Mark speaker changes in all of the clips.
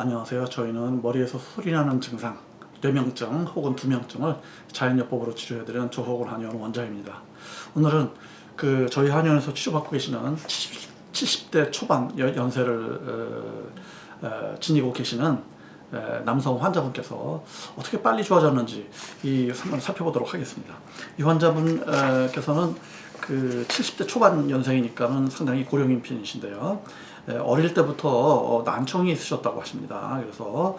Speaker 1: 안녕하세요. 저희는 머리에서 소리나는 증상, 뇌명증 혹은 두명증을 자연요법으로 치료해드리는 조호곤 한의원 원장입니다. 오늘은 저희 한의원에서 치료받고 계시는 70대 초반 연세를 지니고 계시는 남성 환자분께서 어떻게 빨리 좋아졌는지 한번 살펴보도록 하겠습니다. 이 환자분께서는 70대 초반 연생이니까는 상당히 고령인 편이신데요. 어릴 때부터 난청이 있으셨다고 하십니다. 그래서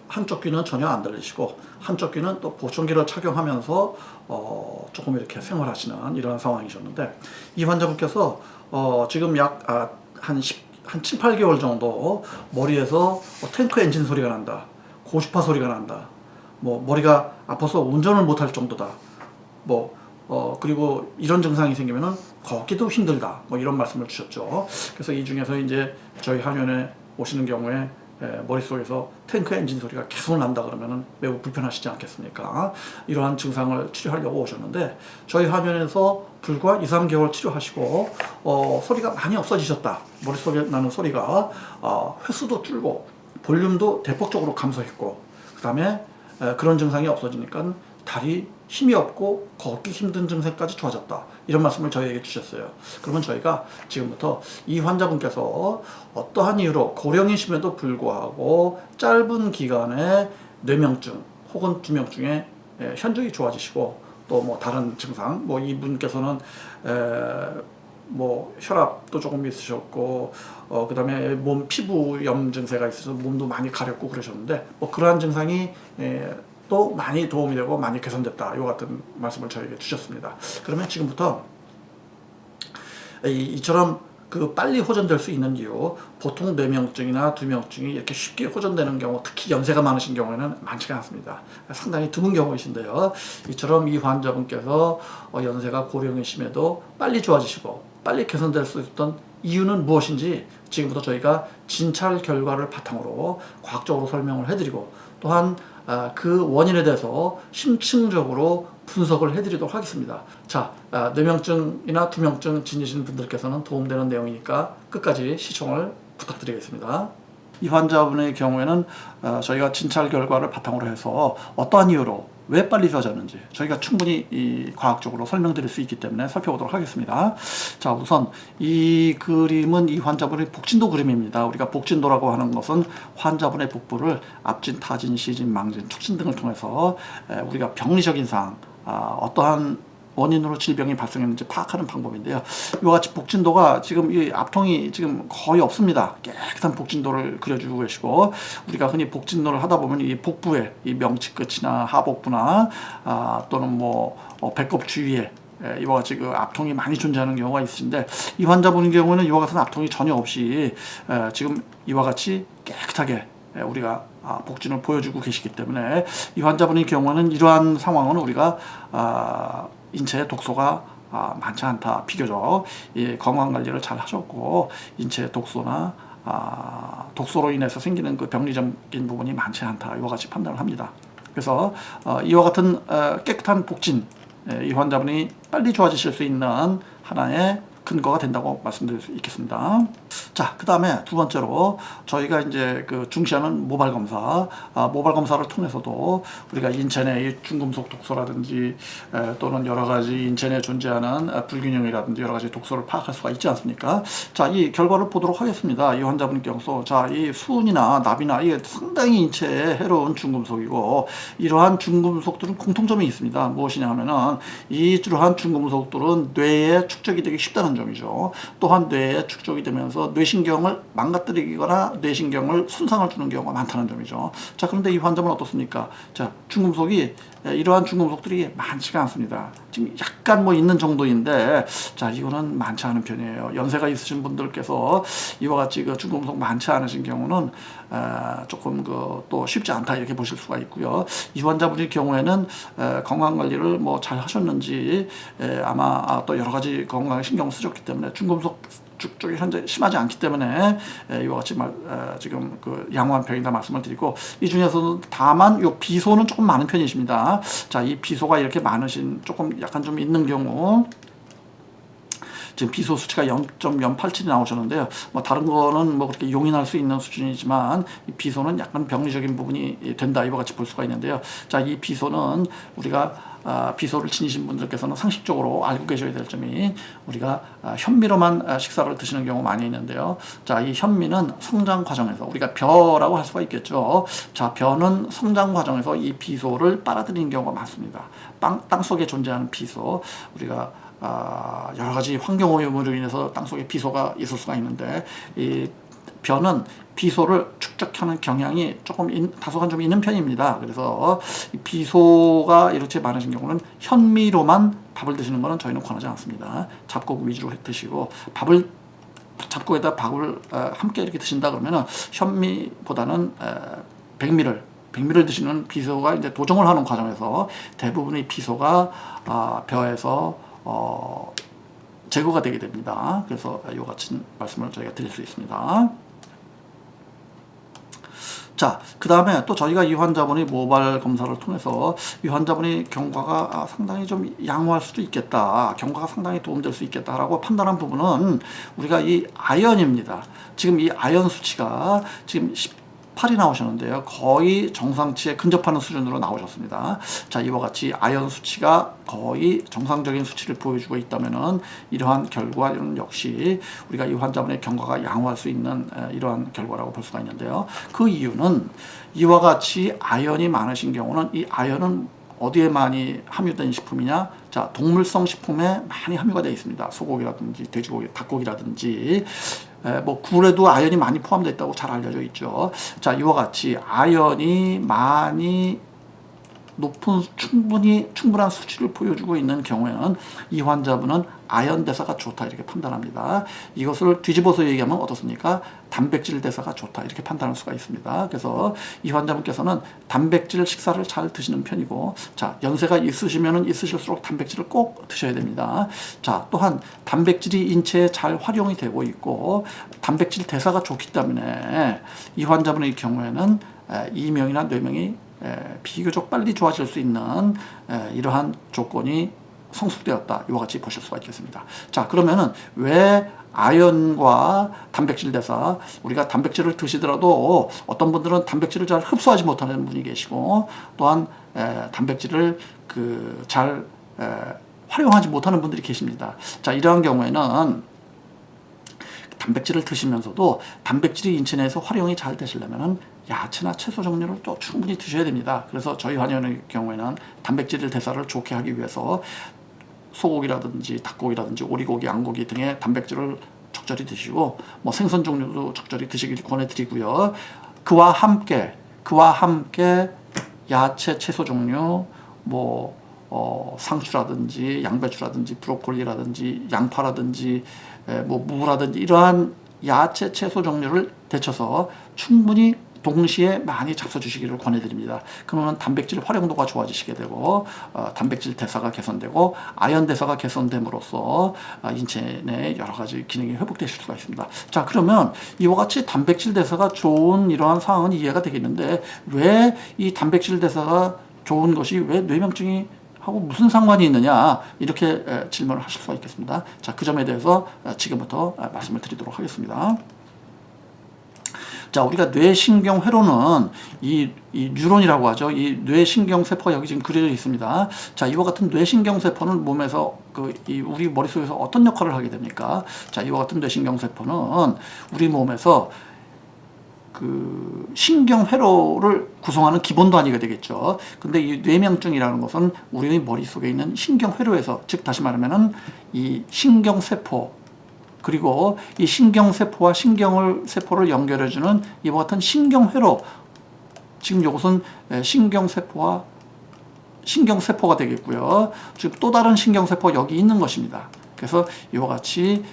Speaker 1: 한쪽 귀는 전혀 안 들리시고 한쪽 귀는 또 보청기를 착용하면서 조금 이렇게 생활하시는 이런 상황이셨는데, 이 환자분께서 지금 약 한 7, 8개월 정도 머리에서 탱크 엔진 소리가 난다, 고주파 소리가 난다, 머리가 아파서 운전을 못할 정도다, 그리고 이런 증상이 생기면은 걷기도 힘들다, 이런 말씀을 주셨죠. 그래서 이 중에서 이제 저희 한의원에 오시는 경우에 머릿속에서 탱크 엔진 소리가 계속 난다 그러면은 매우 불편하시지 않겠습니까? 이러한 증상을 치료하려고 오셨는데, 저희 한의원에서 불과 2, 3개월 치료하시고 소리가 많이 없어지셨다. 머릿속에 나는 소리가 횟수도 줄고 볼륨도 대폭적으로 감소했고, 그 다음에 그런 증상이 없어지니까 다리 힘이 없고 걷기 힘든 증세까지 좋아졌다, 이런 말씀을 저희에게 주셨어요. 그러면 저희가 지금부터 이 환자분께서 어떠한 이유로 고령이심에도 불구하고 짧은 기간에 뇌명증 혹은 두명증에 현저히 좋아지시고, 또 다른 증상, 이분께서는 혈압도 조금 있으셨고, 그 다음에 피부염 증세가 있어서 몸도 많이 가렵고 그러셨는데, 그러한 증상이 또 많이 도움이 되고 많이 개선됐다, 이와 같은 말씀을 저에게 주셨습니다. 그러면 지금부터 이처럼 빨리 호전될 수 있는 이유, 보통 뇌명증이나 두명증이 이렇게 쉽게 호전되는 경우, 특히 연세가 많으신 경우에는 많지가 않습니다. 상당히 드문 경우이신데요. 이처럼 이 환자분께서 연세가 고령이심에도 빨리 좋아지시고 빨리 개선될 수 있던 이유는 무엇인지 지금부터 저희가 진찰 결과를 바탕으로 과학적으로 설명을 해드리고, 또한 그 원인에 대해서 심층적으로 분석을 해드리도록 하겠습니다. 자, 뇌명증이나 두명증 지니신 분들께서는 도움되는 내용이니까 끝까지 시청을 부탁드리겠습니다. 이 환자분의 경우에는 저희가 진찰 결과를 바탕으로 해서 어떠한 이유로 왜 빨리 좋아졌는지 저희가 충분히 과학적으로 설명드릴 수 있기 때문에 살펴보도록 하겠습니다. 자, 우선 이 그림은 이 환자분의 복진도 그림입니다. 우리가 복진도라고 하는 것은 환자분의 복부를 앞진, 타진, 시진, 망진, 축진 등을 통해서 우리가 병리적인 사항, 어떠한 원인으로 질병이 발생했는지 파악하는 방법인데요. 이와 같이 복진도가 지금 이 앞통이 지금 거의 없습니다. 깨끗한 복진도를 그려주고 계시고, 우리가 흔히 복진도를 하다 보면 이 복부에 이 명치 끝이나 하복부나 또는 배꼽 주위에 이와 같이 앞통이 많이 존재하는 경우가 있으신데, 이 환자분의 경우에는 이와 같은 앞통이 전혀 없이 지금 이와 같이 깨끗하게 우리가 복진을 보여주고 계시기 때문에, 이 환자분의 경우는 이러한 상황은 우리가 인체에 독소가 많지 않다, 비교적 건강관리를 잘 하셨고 인체에 독소나 독소로 인해서 생기는 병리적인 부분이 많지 않다, 이와 같이 판단을 합니다. 그래서 이와 같은 깨끗한 복진, 이 환자분이 빨리 좋아지실 수 있는 하나의 근거가 된다고 말씀드릴 수 있겠습니다. 자, 그 다음에 두 번째로 저희가 이제 중시하는 모발 검사, 모발 검사를 통해서도 우리가 인체 내의 중금속 독소라든지 또는 여러 가지 인체 내에 존재하는 불균형이라든지 여러 가지 독소를 파악할 수가 있지 않습니까? 자, 이 결과를 보도록 하겠습니다. 이 환자분 경우, 자, 이 수은이나 납이나 이게 상당히 인체에 해로운 중금속이고, 이러한 중금속들은 공통점이 있습니다. 무엇이냐 하면은 이러한 중금속들은 뇌에 축적이 되기 쉽다는 점이죠. 또한 뇌에 축적이 되면서 뇌신경을 망가뜨리거나 뇌신경을 손상을 주는 경우가 많다는 점이죠. 자, 그런데 이 환자분은 어떻습니까? 자, 중금속이 이러한 중금속들이 많지가 않습니다. 지금 약간 있는 정도인데, 자, 이거는 많지 않은 편이에요. 연세가 있으신 분들께서 이와 같이 중금속 많지 않으신 경우는 조금 또 쉽지 않다, 이렇게 보실 수가 있고요. 이 환자분의 경우에는 건강관리를 잘 하셨는지 아마 또 여러 가지 건강에 신경 쓰셨기 때문에 중금속 쪽이 현재 심하지 않기 때문에 이와 같이 지금 양호한 편이다 말씀을 드리고, 이 중에서도 다만 요 비소는 조금 많은 편이십니다. 자, 이 비소가 이렇게 많으신, 조금 약간 좀 있는 경우, 지금 비소 수치가 0.087이 나오셨는데요. 뭐 다른 거는 뭐 그렇게 용인할 수 있는 수준이지만 이 비소는 약간 병리적인 부분이 된다 이와 같이 볼 수가 있는데요. 자, 이 비소는 우리가 비소를 지니신 분들께서는 상식적으로 알고 계셔야 될 점이 우리가 현미로만 식사를 드시는 경우 많이 있는데요. 자, 이 현미는 성장 과정에서 우리가 벼라고 할 수가 있겠죠. 자, 벼는 성장 과정에서 이 비소를 빨아들이는 경우가 많습니다. 땅 속에 존재하는 비소, 우리가 여러 가지 환경 오염으로 인해서 땅 속에 비소가 있을 수가 있는데 이 벼는 비소를 축적하는 경향이 조금 다소간 좀 있는 편입니다. 그래서 비소가 이렇게 많으신 경우는 현미로만 밥을 드시는 것은 저희는 권하지 않습니다. 잡곡 위주로 드시고 잡곡에다 밥을 함께 이렇게 드신다 그러면은 현미보다는 백미를 드시는 비소가 이제 도정을 하는 과정에서 대부분의 비소가 벼에서 제거가 되게 됩니다. 그래서 이 같은 말씀을 저희가 드릴 수 있습니다. 자, 그 다음에 또 저희가 이 환자분이 모발 검사를 통해서 이 환자분이 경과가 상당히 좀 양호할 수도 있겠다, 경과가 상당히 도움될 수 있겠다라고 판단한 부분은 우리가 이 아연입니다. 지금 이 아연 수치가 지금 18이 나오셨는데요. 거의 정상치에 근접하는 수준으로 나오셨습니다. 자, 이와 같이 아연 수치가 거의 정상적인 수치를 보여주고 있다면은 이러한 결과는 역시 우리가 이 환자분의 경과가 양호할 수 있는 이러한 결과라고 볼 수가 있는데요. 그 이유는 이와 같이 아연이 많으신 경우는 이 아연은 어디에 많이 함유된 식품이냐? 자, 동물성 식품에 많이 함유가 되어 있습니다. 소고기라든지 돼지고기, 닭고기라든지 뭐 굴에도 아연이 많이 포함되어 있다고 잘 알려져 있죠. 자, 이와 같이 아연이 많이 높은 충분한 수치를 보여주고 있는 경우에는 이 환자분은 아연 대사가 좋다 이렇게 판단합니다. 이것을 뒤집어서 얘기하면 어떻습니까? 단백질 대사가 좋다 이렇게 판단할 수가 있습니다. 그래서 이 환자분께서는 단백질 식사를 잘 드시는 편이고, 자, 연세가 있으시면은 있으실수록 단백질을 꼭 드셔야 됩니다. 자, 또한 단백질이 인체에 잘 활용이 되고 있고 단백질 대사가 좋기 때문에 이 환자분의 경우에는 이명이나 뇌명이 비교적 빨리 좋아질 수 있는 이러한 조건이 성숙되었다 이와 같이 보실 수가 있겠습니다. 자, 그러면은 왜 아연과 단백질 대사, 우리가 단백질을 드시더라도 어떤 분들은 단백질을 잘 흡수하지 못하는 분이 계시고 또한 단백질을 잘 활용하지 못하는 분들이 계십니다. 자, 이러한 경우에는 단백질을 드시면서도 단백질이 인체 내에서 활용이 잘 되시려면은 야채나 채소 종류를 또 충분히 드셔야 됩니다. 그래서 저희 환자의 경우에는 단백질 대사를 좋게 하기 위해서 소고기라든지 닭고기라든지 오리고기, 양고기 등의 단백질을 적절히 드시고 뭐 생선 종류도 적절히 드시길 권해드리고요. 그와 함께 야채, 채소 종류, 뭐 상추라든지 양배추라든지 브로콜리라든지 양파라든지 뭐 무라든지 이러한 야채, 채소 종류를 데쳐서 충분히 동시에 많이 잡숴주시기를 권해드립니다. 그러면 단백질 활용도가 좋아지시게 되고 단백질 대사가 개선되고 아연 대사가 개선됨으로써 인체 내 여러 가지 기능이 회복되실 수가 있습니다. 자, 그러면 이와 같이 단백질 대사가 좋은 이러한 상황은 이해가 되겠는데 왜 이 단백질 대사가 좋은 것이 왜 뇌명증이 하고 무슨 상관이 있느냐 이렇게 질문을 하실 수가 있겠습니다. 자, 그 점에 대해서 지금부터 말씀을 드리도록 하겠습니다. 자, 우리가 뇌신경회로는 이 뉴런이라고 하죠. 이 뇌신경세포가 여기 지금 그려져 있습니다. 자, 이와 같은 뇌신경세포는 몸에서 우리 머릿속에서 어떤 역할을 하게 됩니까? 자, 이와 같은 뇌신경세포는 우리 몸에서 신경회로를 구성하는 기본 단위가 되겠죠. 근데 이 뇌명증이라는 것은 우리 머릿속에 있는 신경회로에서, 즉 다시 말하면은 이 신경세포, 그리고 이 신경세포와 신경세포를 연결해주는 이와 같은 신경회로, 지금 이것은 신경세포와 신경세포가 되겠고요. 지금 또 다른 신경세포가 여기 있는 것입니다. 그래서 이와 같이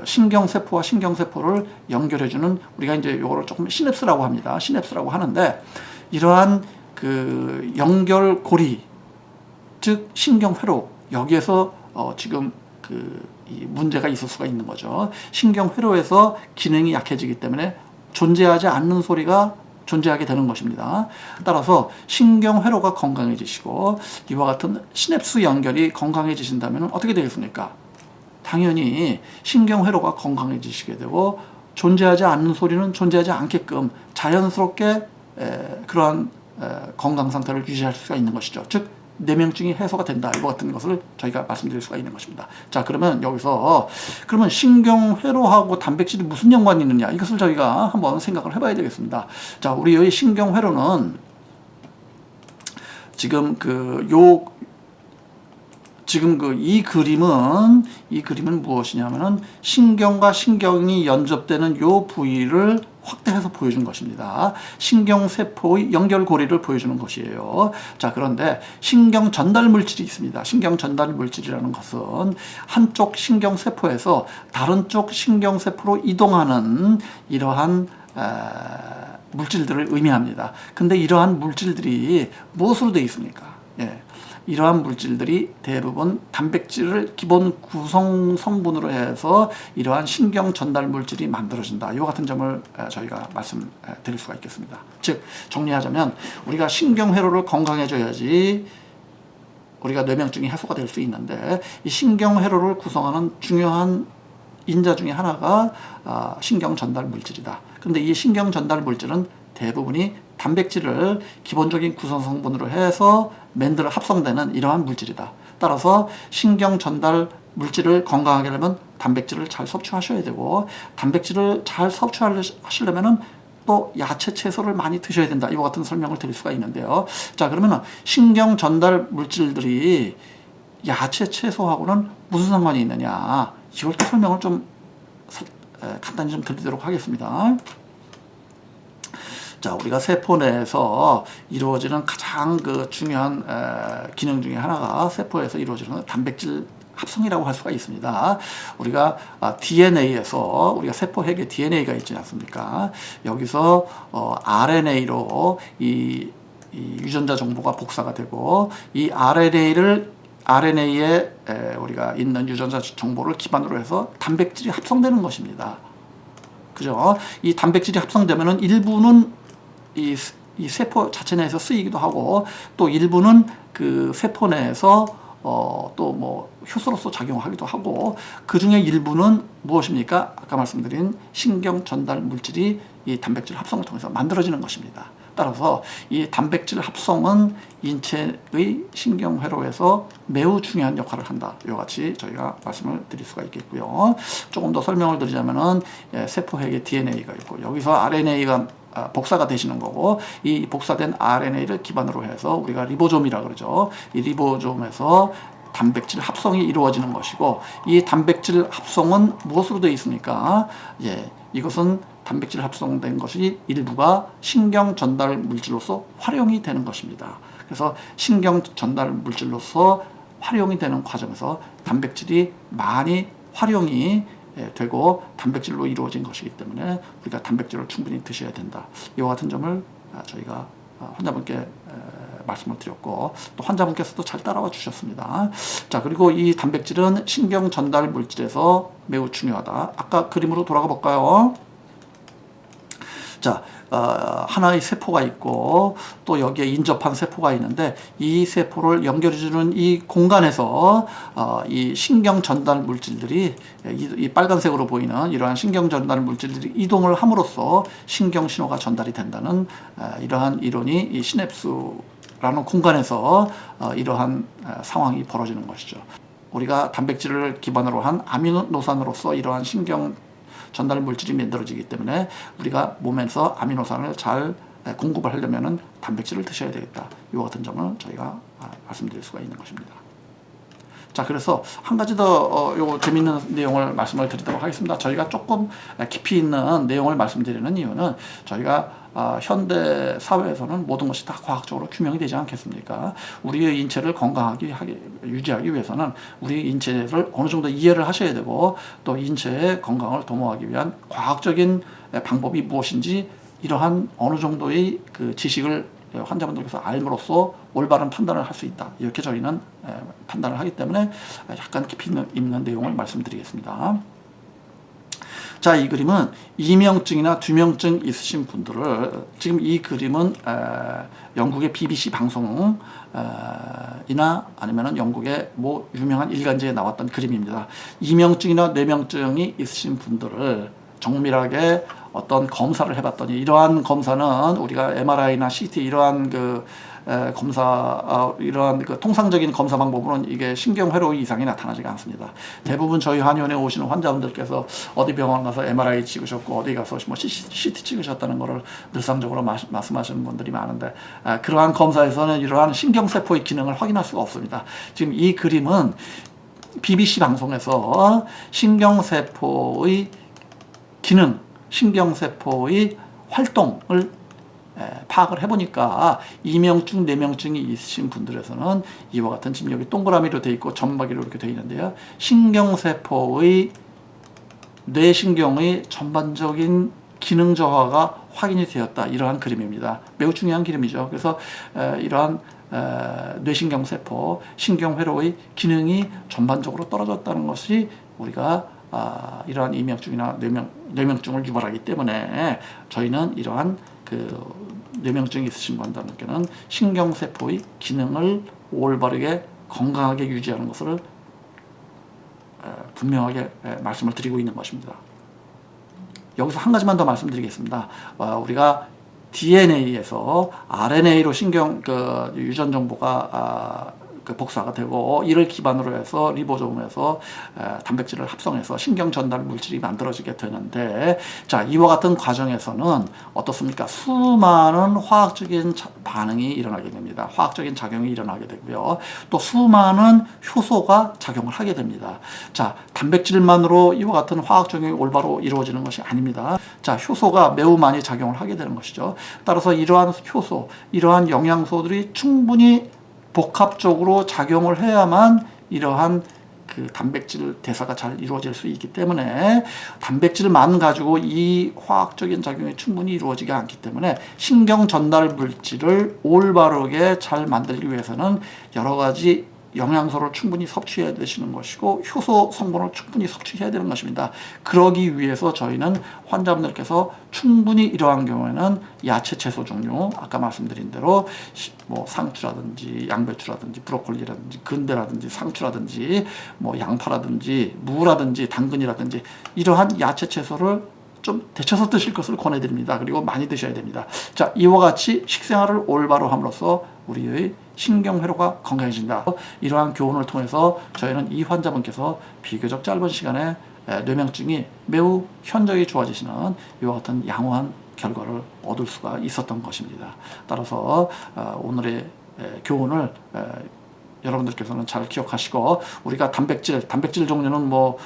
Speaker 1: 신경세포와 신경세포를 연결해주는, 우리가 이제 이거를 조금 시냅스라고 합니다. 시냅스라고 하는데, 이러한 연결고리, 즉 신경회로, 여기에서 지금 이 문제가 있을 수가 있는 거죠. 신경회로에서 기능이 약해지기 때문에 존재하지 않는 소리가 존재하게 되는 것입니다. 따라서 신경회로가 건강해지시고 이와 같은 시냅스 연결이 건강해지신다면 어떻게 되겠습니까? 당연히 신경회로가 건강해지시게 되고 존재하지 않는 소리는 존재하지 않게끔 자연스럽게 그러한 건강 상태를 유지할 수가 있는 것이죠. 즉 내명증이 해소가 된다. 이거 같은 것을 저희가 말씀드릴 수가 있는 것입니다. 자, 그러면 여기서 그러면 신경회로하고 단백질이 무슨 연관이 있느냐? 이것을 저희가 한번 생각을 해봐야 되겠습니다. 자, 우리의 신경회로는 지금 이 그림은 무엇이냐면은 신경과 신경이 연접되는 요 부위를 확대해서 보여준 것입니다. 신경세포의 연결고리를 보여주는 것이에요. 자, 그런데 신경 전달 물질이 있습니다. 신경 전달 물질이라는 것은 한쪽 신경세포에서 다른 쪽 신경세포로 이동하는 이러한 물질들을 의미합니다. 근데 이러한 물질들이 무엇으로 되어 있습니까? 예. 이러한 물질들이 대부분 단백질을 기본 구성 성분으로 해서 이러한 신경 전달 물질이 만들어진다. 이와 같은 점을 저희가 말씀드릴 수가 있겠습니다. 즉 정리하자면 우리가 신경회로를 건강해져야지 우리가 뇌명증이 해소가 될 수 있는데 이 신경회로를 구성하는 중요한 인자 중에 하나가 신경 전달 물질이다. 근데 이 신경 전달 물질은 대부분이 단백질을 기본적인 구성 성분으로 해서 만들어 합성되는 이러한 물질이다. 따라서 신경 전달 물질을 건강하게 하려면 단백질을 잘 섭취하셔야 되고 단백질을 잘 섭취하시려면은 또 야채 채소를 많이 드셔야 된다. 이와 같은 설명을 드릴 수가 있는데요. 자, 그러면 신경 전달 물질들이 야채 채소하고는 무슨 상관이 있느냐? 이걸 또 설명을 좀 간단히 좀 드리도록 하겠습니다. 자, 우리가 세포 내에서 이루어지는 가장 중요한 기능 중에 하나가 세포에서 이루어지는 단백질 합성이라고 할 수가 있습니다. 우리가 DNA에서 우리가 세포핵에 DNA가 있지 않습니까? 여기서 RNA로 이 유전자 정보가 복사가 되고 이 RNA에 우리가 있는 유전자 정보를 기반으로 해서 단백질이 합성되는 것입니다. 그죠? 이 단백질이 합성되면은 일부는 이 세포 자체 내에서 쓰이기도 하고 또 일부는 그 세포 내에서 또 뭐 효소로서 작용하기도 하고 그 중에 일부는 무엇입니까? 아까 말씀드린 신경 전달 물질이 이 단백질 합성을 통해서 만들어지는 것입니다. 따라서 이 단백질 합성은 인체의 신경회로에서 매우 중요한 역할을 한다. 이와 같이 저희가 말씀을 드릴 수가 있겠고요. 조금 더 설명을 드리자면은 세포핵에 DNA가 있고 여기서 RNA가 복사가 되시는 거고 이 복사된 RNA를 기반으로 해서 우리가 리보솜이라 그러죠. 이 리보솜에서 단백질 합성이 이루어지는 것이고 이 단백질 합성은 무엇으로 되어 있습니까? 예, 이것은 단백질 합성된 것이 일부가 신경 전달 물질로서 활용이 되는 것입니다. 그래서 신경 전달 물질로서 활용이 되는 과정에서 단백질이 많이 활용이 되고 단백질로 이루어진 것이기 때문에 우리가 단백질을 충분히 드셔야 된다. 이와 같은 점을 저희가 환자분께 말씀을 드렸고 또 환자분께서도 잘 따라와 주셨습니다. 자, 그리고 이 단백질은 신경 전달 물질에서 매우 중요하다. 아까 그림으로 돌아가 볼까요? 자, 하나의 세포가 있고 또 여기에 인접한 세포가 있는데 이 세포를 연결해주는 이 공간에서 이 신경 전달 물질들이 이 빨간색으로 보이는 이러한 신경 전달 물질들이 이동을 함으로써 신경 신호가 전달이 된다는 이러한 이론이 이 시냅스라는 공간에서 이러한 상황이 벌어지는 것이죠. 우리가 단백질을 기반으로 한 아미노산으로서 이러한 신경 전달 물질이 만들어지기 때문에 우리가 몸에서 아미노산을 잘 공급을 하려면 단백질을 드셔야 되겠다. 이와 같은 점을 저희가 말씀드릴 수가 있는 것입니다. 자, 그래서 한 가지 더 요 재미있는 내용을 말씀을 드리도록 하겠습니다. 저희가 조금 깊이 있는 내용을 말씀드리는 이유는 저희가 현대 사회에서는 모든 것이 다 과학적으로 규명이 되지 않겠습니까? 우리의 인체를 건강하게 유지하기 위해서는 우리 인체를 어느 정도 이해를 하셔야 되고 또 인체의 건강을 도모하기 위한 과학적인 방법이 무엇인지 이러한 어느 정도의 그 지식을 환자분들께서 알므로써 올바른 판단을 할 수 있다. 이렇게 저희는 판단을 하기 때문에 약간 깊이 있는 내용을 말씀드리겠습니다. 자, 이 그림은 이명증이나 두명증 있으신 분들을, 지금 이 그림은 영국의 BBC 방송 이나 아니면은 영국의 뭐 유명한 일간지에 나왔던 그림입니다. 이명증이나 뇌명증이 있으신 분들을 정밀하게 어떤 검사를 해봤더니, 이러한 검사는 우리가 MRI나 CT 이러한 그 검사, 이러한 그 통상적인 검사 방법으로는 이게 신경회로 이상이 나타나지가 않습니다. 대부분 저희 한의원에 오시는 환자분들께서 어디 병원 가서 MRI 찍으셨고 어디 가서 뭐 CT 찍으셨다는 것을 늘상적으로 말씀하시는 분들이 많은데, 그러한 검사에서는 이러한 신경세포의 기능을 확인할 수가 없습니다. 지금 이 그림은 BBC 방송에서 신경세포의 기능, 신경세포의 활동을 파악을 해보니까 이명증, 뇌명증이 있으신 분들에서는 이와 같은, 지금 여기 동그라미로 되어 있고 점박이로 이렇게 되어 있는데요, 신경세포의, 뇌신경의 전반적인 기능 저하가 확인이 되었다, 이러한 그림입니다. 매우 중요한 그림이죠. 그래서 이러한 뇌신경세포, 신경회로의 기능이 전반적으로 떨어졌다는 것이 우리가 이러한 이명증이나 뇌명증을 유발하기 때문에, 저희는 이러한 그 뇌명증이 있으신 분들께는 신경세포의 기능을 올바르게 건강하게 유지하는 것을 분명하게 말씀을 드리고 있는 것입니다. 여기서 한 가지만 더 말씀드리겠습니다. 우리가 DNA에서 RNA로 신경 그 유전 정보가 그 복사가 되고, 이를 기반으로 해서 리보솜에서 단백질을 합성해서 신경 전달 물질이 만들어지게 되는데, 자, 이와 같은 과정에서는 어떻습니까? 수많은 화학적인 반응이 일어나게 됩니다. 화학적인 작용이 일어나게 되고요. 또 수많은 효소가 작용을 하게 됩니다. 자, 단백질만으로 이와 같은 화학 작용이 올바로 이루어지는 것이 아닙니다. 자, 효소가 매우 많이 작용을 하게 되는 것이죠. 따라서 이러한 효소, 이러한 영양소들이 충분히 복합적으로 작용을 해야만 이러한 그 단백질 대사가 잘 이루어질 수 있기 때문에, 단백질만 가지고 이 화학적인 작용이 충분히 이루어지지 않기 때문에 신경 전달 물질을 올바르게 잘 만들기 위해서는 여러 가지 영양소를 충분히 섭취해야 되시는 것이고, 효소 성분을 충분히 섭취해야 되는 것입니다. 그러기 위해서 저희는 환자분들께서 충분히 이러한 경우에는 야채 채소 종류, 아까 말씀드린 대로 뭐 상추라든지 양배추라든지 브로콜리라든지 근대라든지 상추라든지 뭐 양파라든지 무라든지 당근이라든지 이러한 야채 채소를 좀 데쳐서 드실 것을 권해드립니다. 그리고 많이 드셔야 됩니다. 자, 이와 같이 식생활을 올바로 함으로써 우리의 신경회로가 건강해진다. 이러한 교훈을 통해서 저희는 이 환자분께서 비교적 짧은 시간에 뇌명증이 매우 현저히 좋아지시는 이와 같은 양호한 결과를 얻을 수가 있었던 것입니다. 따라서 오늘의 교훈을 여러분들께서는 잘 기억하시고, 우리가 단백질 종류는 뭐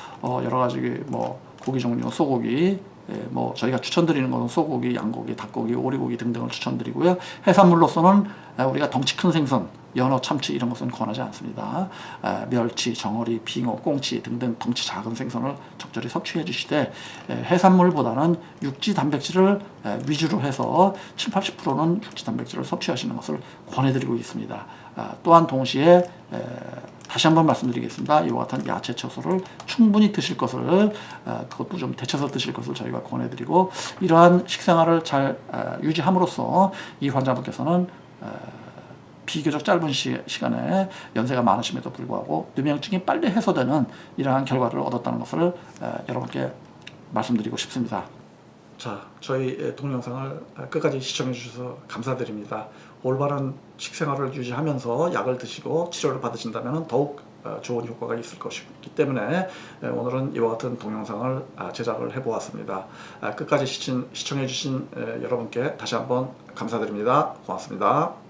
Speaker 1: 여러 가지 뭐 고기 종류, 소고기, 뭐 저희가 추천드리는 것은 소고기, 양고기, 닭고기, 오리고기 등등을 추천드리고요. 해산물로서는 우리가 덩치 큰 생선, 연어, 참치 이런 것은 권하지 않습니다. 멸치, 정어리, 빙어, 꽁치 등등 덩치 작은 생선을 적절히 섭취해 주시되, 해산물보다는 육지 단백질을 위주로 해서 70~80%는 육지 단백질을 섭취하시는 것을 권해드리고 있습니다. 또한 동시에 다시 한번 말씀드리겠습니다. 이와 같은 야채 채소를 충분히 드실 것을, 그것도 좀 데쳐서 드실 것을 저희가 권해드리고, 이러한 식생활을 잘 유지함으로써 이 환자분께서는 비교적 짧은 시간에 연세가 많으심에도 불구하고 뇌명증이 빨리 해소되는 이러한 결과를 얻었다는 것을 여러분께 말씀드리고 싶습니다. 자, 저희 동영상을 끝까지 시청해 주셔서 감사드립니다. 올바른 식생활을 유지하면서 약을 드시고 치료를 받으신다면 더욱 좋은 효과가 있을 것이기 때문에 오늘은 이와 같은 동영상을 제작을 해보았습니다. 끝까지 시청해 주신 여러분께 다시 한번 감사드립니다. 고맙습니다.